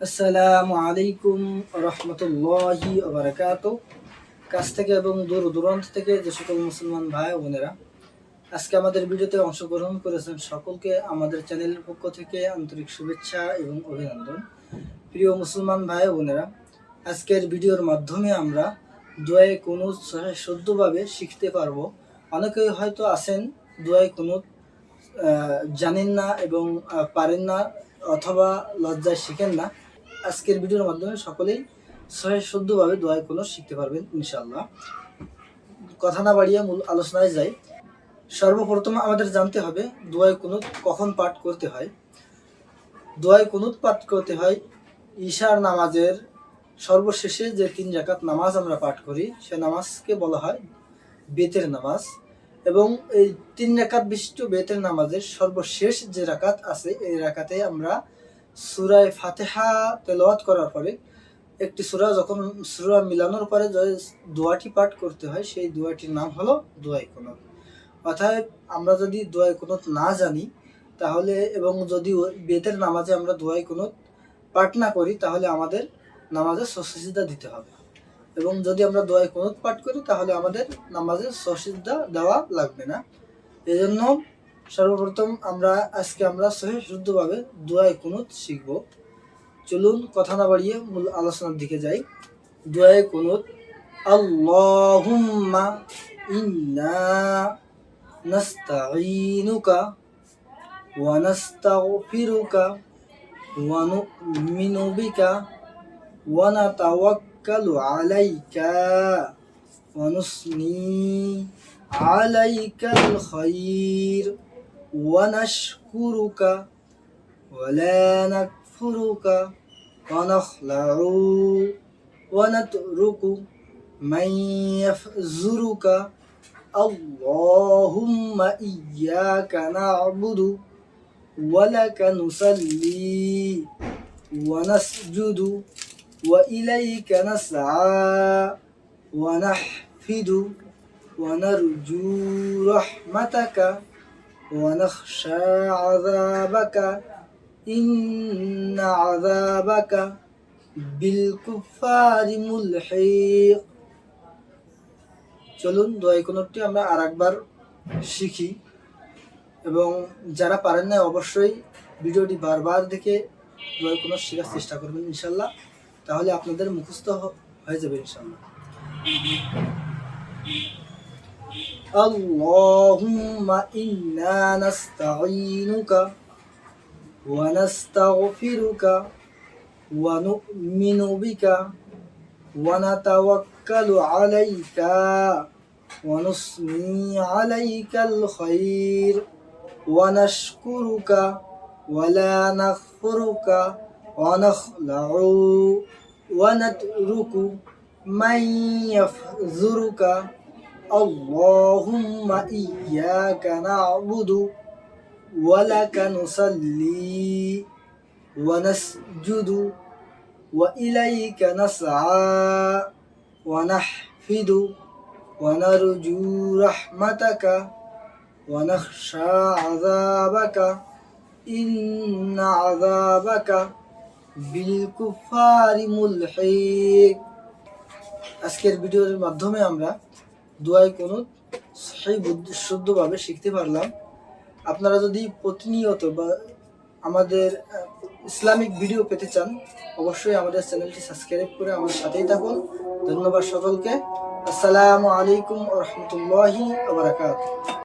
আসসালামু আলাইকুম রহমতুল্লাহি ওবারাকাতুহু। কাছ থেকে এবং দূর দূরান্ত থেকে যে সকল মুসলমান ভাই ও বোনেরা আজকে আমাদের ভিডিওতে অংশগ্রহণ করেছেন সকলকে আমাদের চ্যানেলের পক্ষ থেকে আন্তরিক শুভেচ্ছা এবং অভিনন্দন। প্রিয় মুসলমান ভাই ও বোনেরা, আজকের ভিডিওর মাধ্যমে আমরা দোয়ায়ে কুনুত শুদ্ধভাবে শিখতে পারবো। অনেকেই হয়তো আছেন দোয়ায়ে কুনুত জানেন না এবং পারেন না, অথবা লজ্জায় শিখেন না। আজকের ভিডিওর মাধ্যমে সকলেই শুদ্ধভাবে দোয়ায়ে কুনুত শিখতে পারবেন ইনশাআল্লাহ। কথা না বাড়িয়ে মূল আলোচনায় যাই। সর্বপ্রথম আমাদের জানতে হবে দোয়ায়ে কুনুত কখন পাঠ করতে হয়। দোয়ায়ে কুনুত পাঠ করতে হয় ঈশার নামাজের সর্বশেষে যে 3 রাকাত নামাজ আমরা পাঠ করি সে নামাজকে বলা হয় বেতের নামাজ। এবং এই 3 রাকাত বিশিষ্ট বেতের নামাজের সর্বশেষ যে রাকাত আছে এই রাকাতে আমরা সূরা ফাতিহা তেলাওয়াত করার পরে একটি সূরা যখন সূরা মিলানোর পরে যে দোয়াটি পাঠ করতে হয় সেই দোয়াটির নাম হলো দোয়ায়ে কুনুত। অর্থাৎ আমরা যদি দোয়ায়ে কুনুত না জানি তাহলে এবং যদি বেতের নামাজে আমরা দোয়ায়ে কুনুত পাঠ না করি তাহলে আমাদের নামাজে সজদা দিতে হবে, এবং যদি আমরা দোয়ায়ে কুনুত পাঠ করি তাহলে আমাদের নামাজে সজদা দেওয়া লাগবে না। এজন্য সর্বপ্রথম আজকে আমরা শুদ্ধভাবে দোয়ায়ে কুনুত শিখব। চলুন কথা না বাড়িয়ে মূল আলোচনার দিকে যাই। দোয়ায়ে কুনুত: আল্লাহুম্মা ইন্না নাস্তাঈনুকা ওয়া নাস্তাগফিরুকা ওয়া নু'মিনু বিকা ওয়া নাতাওয়াক্কালু আলাইকা ওয়া নুসনি আলাইকাল খায়র ওয়া নাশকুরুকা ওয়া লা নাকফুরুকা ওয়া নাখলাউ ওয়া নাতরুকু মান ইয়াফজুরুকা। আল্লাহুম্মা ইয়্যাকা না'বুদু ওয়া লাকা নুসাল্লি ওয়া নাসজুদু ওয়া ইলাইকা নাসআ ওয়া নাহফিদু ওয়া নারজু রাহমাতাকা ওয়া নাখশা আযাবাকা ইন্না আযাবাকা বিল কুফারি মুলহিক। চলুন দোয়ায়ে কুনুতটি আমরা আরেকবার শিখি, এবং যারা পারেন না অবশ্যই ভিডিওটি বারবার দেখে দোয়ায়ে কুনুত শেখার চেষ্টা করবেন ইনশাআল্লাহ, তাহলে আপনাদের মুখস্থ হয়ে যাবে ইনশাআল্লাহ। আল্লাহুম্মা ইন্না নাস্তাঈনুকা ওয়া নাস্তাগফিরুকা ওয়া নু'মিনু বিকা ওয়া নাতাওয়াক্কালু আলাইকা ওয়া নুসনি আলাইকাল খায়র ওয়া নাশকুরুকা ওয়া লা নাকফুরুকা ওয়া নাখলাউ ওয়া নাতরুকু মান ইয়াফজুরুকা। আল্লাহুম্মা ইয়্যাকা না'বুদু ওয়া লাকা নুসাল্লি ওয়া নাসজুদু ওয়া ইলাইকা নাসআ ওয়া নাহফিদু ওয়া নারজু রাহমাতাকা ওয়া নাখশা আযাবাকা ইন্না আযাবাকা বিল কুফারি মুলহিক। আজকের ভিডিওর মাধ্যমে আমরা দোয়ায়ে কুনুত শুদ্ধভাবে শিখতে পারলাম। আপনারা যদি প্রতিনিয়ত বা আমাদের ইসলামিক ভিডিও পেতে চান অবশ্যই আমাদের চ্যানেলটি সাবস্ক্রাইব করে আমাদের সাথেই থাকুন। ধন্যবাদ সকলকে। আসসালামু আলাইকুম ওয়া রাহমাতুল্লাহি ওয়া বারাকাতুহু।